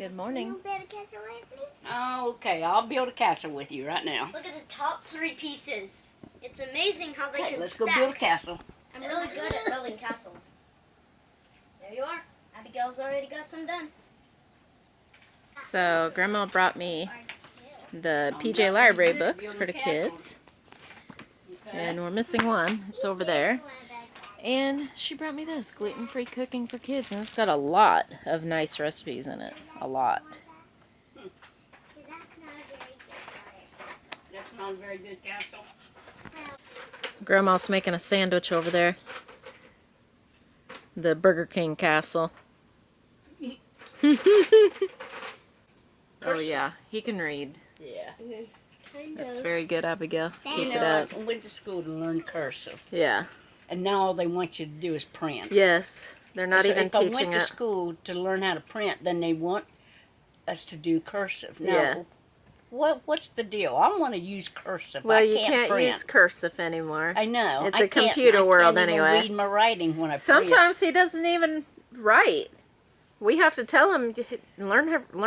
Good morning. You build a castle with me? Oh, okay, I'll build a castle with you right now. Look at the top 3 pieces. It's amazing how they Okay, can let's stack. go build a castle. I'm really good at building castles. There you are. Abigail's already got some done. So, Grandma brought me the PJ Library books for the kids. And we're missing one. It's over there. And she brought me this, gluten-free cooking for kids. And it's got a lot of nice recipes in it. A lot. That's not a very good castle. Grandma's making a sandwich over there. The Burger King castle. Oh yeah, he can read. Yeah. Kind That's of. very good, Abigail. Keep it I up. went to school to learn cursive. Yeah. And now all they want you to do is print. Yes. They're not So even if I teaching went to it. school to learn how to print, then they want us to do cursive. No. Yeah. What's the deal? I want to use cursive. Well, I you can't can't print. use cursive anymore. I know. It's I a computer world I can't anyway. Even read my writing when I print. Sometimes he doesn't even write. We have to tell him to learn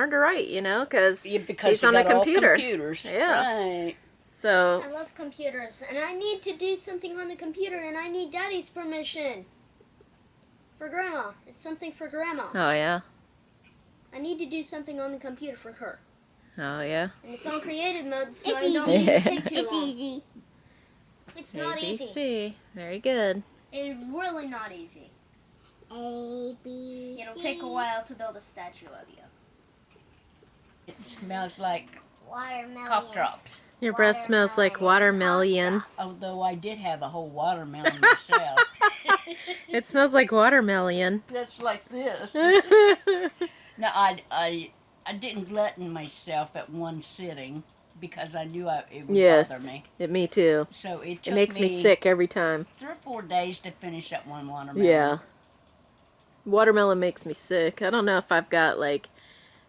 to write, you know, because he's on you a got all computer. computers. Yeah. Right. So I love computers, and I need to do something on the computer, and I need Daddy's permission. For Grandma. It's something for Grandma. oh yeah, I need to do something on the computer for her. oh yeah. And it's on creative mode, so It's I don't easy. need to take too It's long. easy. It's not easy. ABC, very good. It's really not easy. A, B, It'll C. take a while to build a statue of you. It smells like Watermelon. cough drops. Your breath smells like watermelon. Although I did have a whole watermelon myself. It smells like watermelon. That's like this. Now I didn't glutton myself at one sitting because I knew it would Yes, bother me. me too. So it It took makes me sick every time. 3 or 4 days to finish up one watermelon. Yeah. Watermelon makes me sick. I don't know if I've got like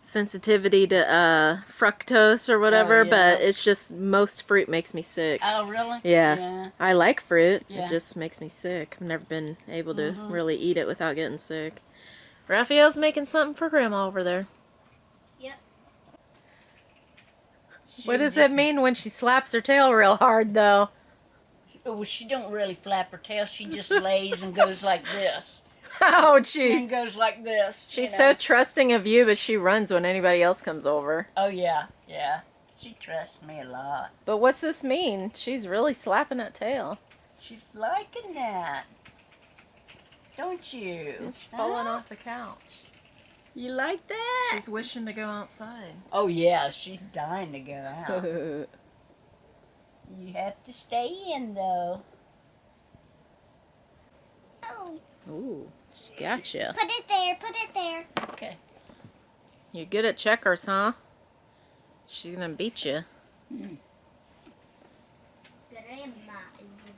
sensitivity to fructose or whatever, Oh, yeah. but it's just most fruit makes me sick. Oh, really? Yeah. I like fruit. Yeah. It just makes me sick. I've never been able to Mhm. really eat it without getting sick. Rafael's making something for Grandma over there. What does it mean when she slaps her tail real hard, though? Well, she don't really flap her tail. She just lays and goes like this. Oh, And jeez. goes like this. She's you so know. trusting of you, but she runs when anybody else comes over. Oh, yeah. Yeah. She trusts me a lot. But what's this mean? She's really slapping that tail. She's liking that. Don't you? She's falling Huh? off the couch. You like that? She's wishing to go outside. Oh, yeah. She's dying to go out. You have to stay in, though. Oh, Ooh, she gotcha. put it there. Put it there. Okay. You're good at checkers, huh? She's gonna beat you. Mm. Grandma is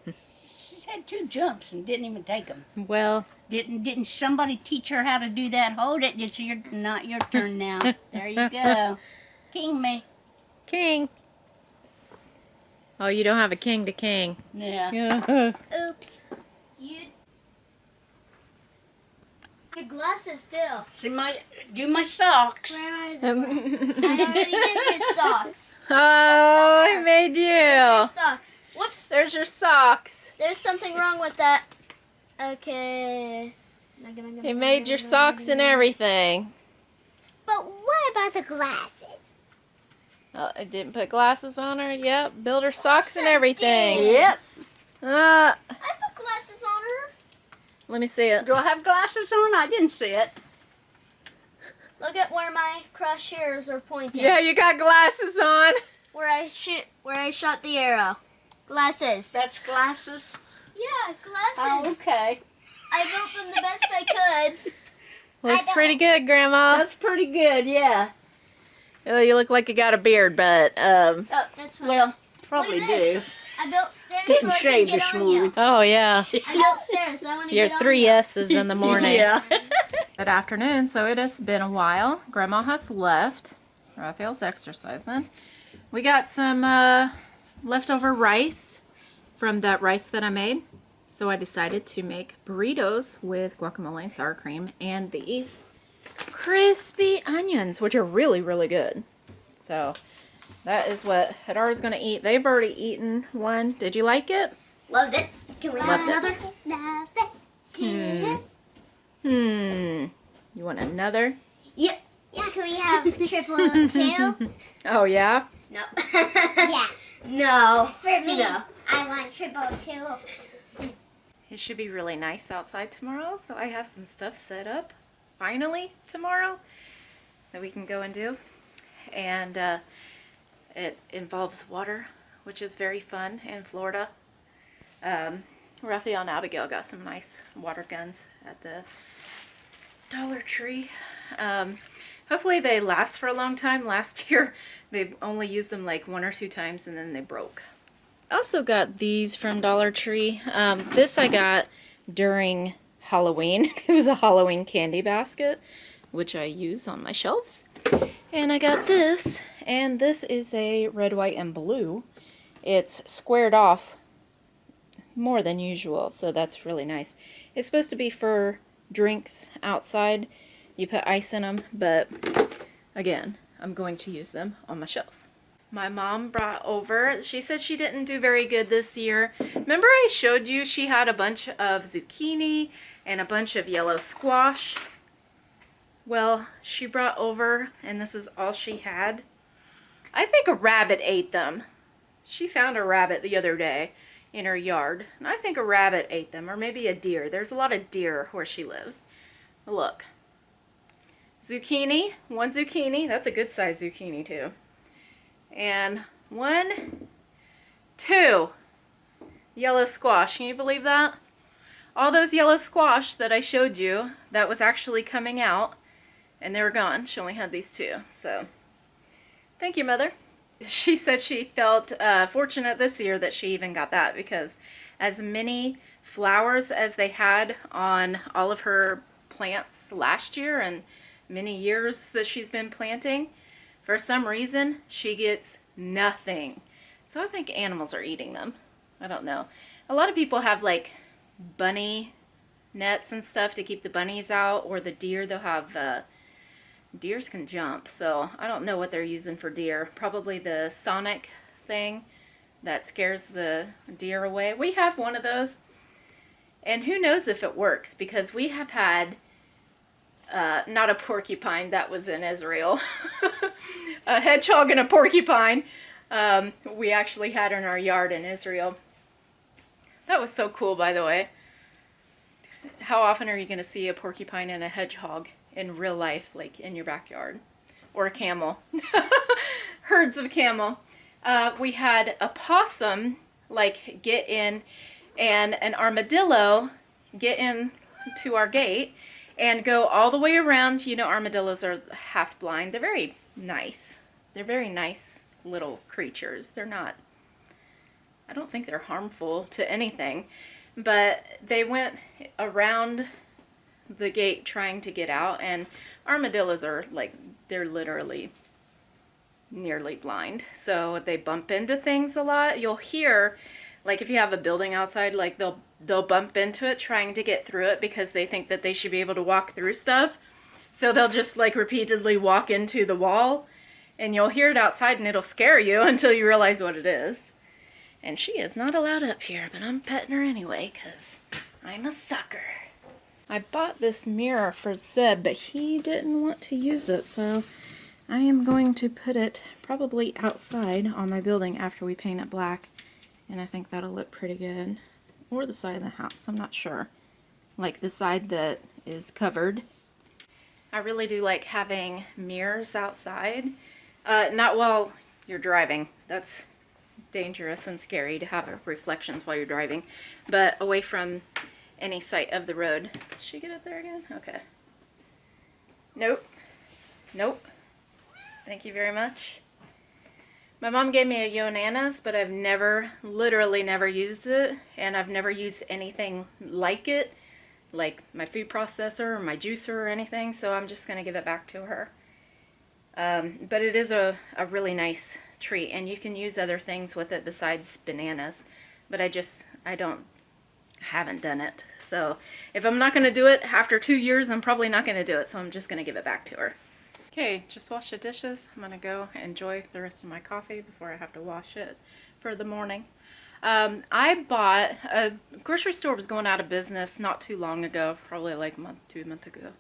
wise. She's had 2 jumps and didn't even take them. Well, Didn't somebody teach her how to do that? Hold it. It's not your turn now. There you go. King me. king. Oh, you don't have a king to king. Yeah. Oops. Your glasses still. See do my socks. I already did your socks. Oh, he made Your you. socks. Whoops. There's your socks. There's something wrong with that. Okay. He made your socks and everything. But what about the glasses? Oh, I didn't put glasses on her. Yep, build her socks and everything. Yep. I put glasses on her. Let me see it. Do I have glasses on? I didn't see it. Look at where my cross hairs are pointing. Yeah, you got glasses on. Where I shot the arrow. Glasses. That's glasses. Yeah, Oh, glasses. okay. I built them the best I could. Looks don't- pretty good, Grandma. That's pretty good, yeah. Oh, you look like you got a beard, but That's fine. Well, probably Look do. at this. I built stairs Didn't so I shave can get this on morning. you. oh yeah. I built stairs so I want to Your get on 3 you. S's in the morning. Yeah. Good afternoon. So it has been a while. Grandma has left. Raphael's exercising. We got some leftover rice from that rice that I made. So I decided to make burritos with guacamole and sour cream and these crispy onions, which are really, really good. So that is what Hadar is going to eat. They've already eaten one. Did you like it? Loved it. Can we have Loved it. another? Love it. You want another? Yep. Yeah, can we have triple two? Oh, yeah? No. Yeah. No. For me, No. I want triple two. It should be really nice outside tomorrow, so I have some stuff set up, finally, tomorrow, that we can go and do. And it involves water, which is very fun in Florida. Rafael and Abigail got some nice water guns at the Dollar Tree. Hopefully they last for a long time. Last year, they only used them like 1 or 2 times and then they broke. Also got these from Dollar Tree. This I got during Halloween. It was a Halloween candy basket, which I use on my shelves. And I got this, and this is a red, white, and blue. It's squared off more than usual, so that's really nice. It's supposed to be for drinks outside. You put ice in them, but again, I'm going to use them on my shelf. My mom brought over, she said she didn't do very good this year. Remember I showed you she had a bunch of zucchini and a bunch of yellow squash? Well, she brought over, and this is all she had. I think a rabbit ate them. She found a rabbit the other day in her yard, and I think a rabbit ate them, or maybe a deer. There's a lot of deer where she lives. Look. Zucchini, 1 zucchini, that's a good size zucchini too. And 1, 2 yellow squash. Can you believe that? All those yellow squash that I showed you, that was actually coming out, and they were gone. She only had these 2. So, thank you, Mother. She said she felt fortunate this year that she even got that, because as many flowers as they had on all of her plants last year and many years that she's been planting, for some reason, she gets nothing. So I think animals are eating them. I don't know. A lot of people have like bunny nets and stuff to keep the bunnies out, or the deer, they'll have, deers can jump. So I don't know what they're using for deer. Probably the sonic thing that scares the deer away. We have one of those. And who knows if it works, because we have had not a porcupine, that was in Israel. A hedgehog and a porcupine. We actually had in our yard in Israel. That was so cool, by the way. How often are you going to see a porcupine and a hedgehog in real life, like in your backyard? Or a camel. Herds of camel. We had a possum, like, get in, and an armadillo get in to our gate and go all the way around. You know, armadillos are half blind. They're very nice. They're very nice little creatures. They're not, I don't think they're harmful to anything. But they went around the gate trying to get out, and armadillos are like, they're literally nearly blind. So they bump into things a lot. You'll hear, like if you have a building outside, like they'll bump into it trying to get through it because they think that they should be able to walk through stuff. So they'll just like repeatedly walk into the wall, and you'll hear it outside and it'll scare you until you realize what it is. And she is not allowed up here, but I'm petting her anyway because I'm a sucker. I bought this mirror for Zeb, but he didn't want to use it, so I am going to put it probably outside on my building after we paint it black, and I think that'll look pretty good. Or the side of the house, I'm not sure. Like the side that is covered. I really do like having mirrors outside. Not while you're driving. That's dangerous and scary to have reflections while you're driving. But away from any sight of the road. Did she get up there again? Okay. Nope. Nope. Thank you very much. My mom gave me a Yonanas, but I've never, literally never used it, and I've never used anything like it, like my food processor or my juicer or anything, so I'm just going to give it back to her. But it is a really nice treat, and you can use other things with it besides bananas, but I haven't done it. So if I'm not going to do it after 2 years, I'm probably not going to do it. So I'm just going to give it back to her. Okay, just washed the dishes. I'm going to go enjoy the rest of my coffee before I have to wash it for the morning. I bought, a grocery store was going out of business not too long ago, probably like a month, 2 months ago.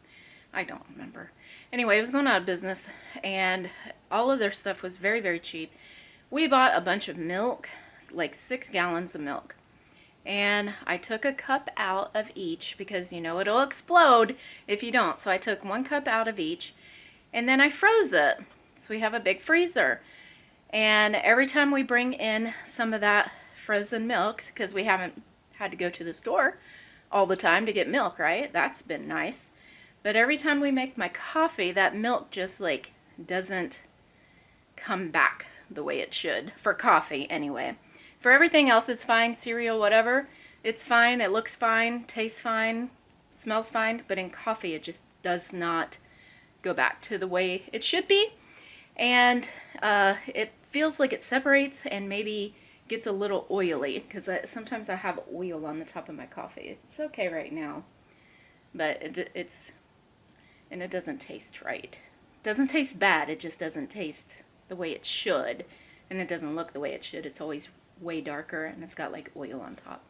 I don't remember. Anyway, it was going out of business, and all of their stuff was very, very cheap. We bought a bunch of milk, like 6 gallons of milk. And I took a cup out of each because, you know, it'll explode if you don't. So I took 1 cup out of each, and then I froze it. So we have a big freezer. And every time we bring in some of that frozen milk, because we haven't had to go to the store all the time to get milk, right? That's been nice. But every time we make my coffee, that milk just like doesn't come back the way it should. For coffee, anyway. For everything else, it's fine. Cereal, whatever. It's fine. It looks fine. Tastes fine. Smells fine. But in coffee, it just does not go back to the way it should be. And it feels like it separates and maybe gets a little oily. Because sometimes I have oil on the top of my coffee. It's okay right now. But and it doesn't taste right. It doesn't taste bad. It just doesn't taste the way it should. And it doesn't look the way it should. It's always way darker and it's got like oil on top.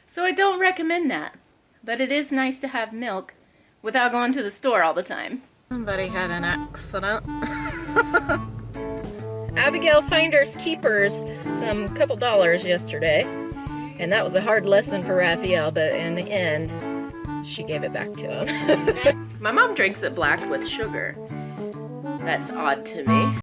So I don't recommend that. But it is nice to have milk without going to the store all the time. Somebody had an accident. Abigail Finders Keepers some couple dollars yesterday. And that was a hard lesson for Rafael, but in the end, she gave it back to him. My mom drinks it black with sugar. That's odd to me.